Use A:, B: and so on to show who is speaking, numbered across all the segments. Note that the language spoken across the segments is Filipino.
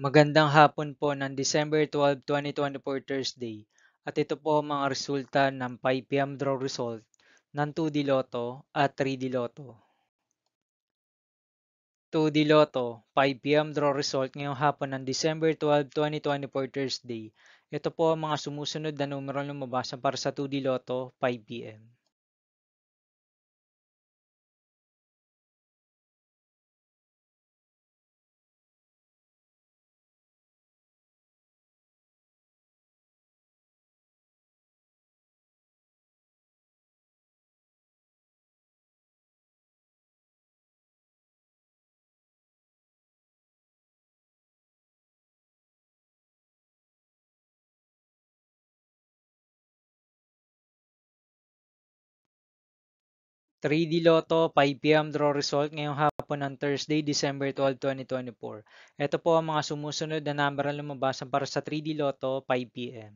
A: Magandang hapon po ng December 12, 2024 Thursday. At ito po ang mga resulta ng 5 p.m. draw result ng 2D Lotto at 3D Lotto. 2D Lotto, 5 p.m. draw result ngayong hapon ng December 12, 2024 Thursday. Ito po ang mga sumusunod na numero na lumabas para sa 2D Lotto 5 p.m. 3D Lotto 5 p.m. draw result ngayong hapon ng Thursday, December 12, 2024. Ito po ang mga sumusunod na number na lumabas para sa 3D Lotto 5 p.m.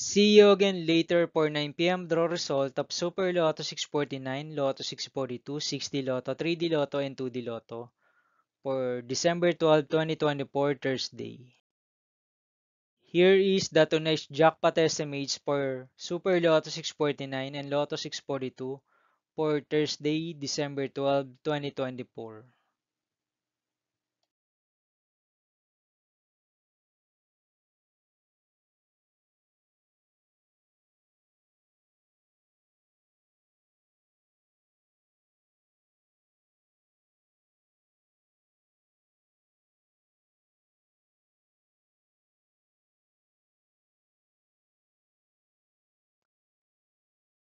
A: 'See you again later for 9 p.m. draw result of Super Lotto 649, Lotto 642, 6D Lotto, 3D Lotto, and 2D Lotto for December 12, 2024 Thursday. Here is the tonight's jackpot estimates for Super Lotto 649 and Lotto 642 for Thursday, December 12, 2024.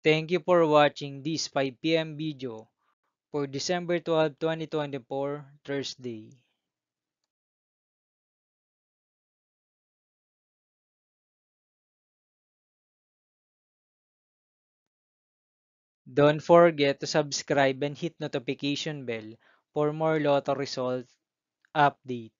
A: Thank you for watching this 5 p.m. video for December 12, 2024 Thursday. Don't forget to subscribe and hit notification bell for more Lotto result update.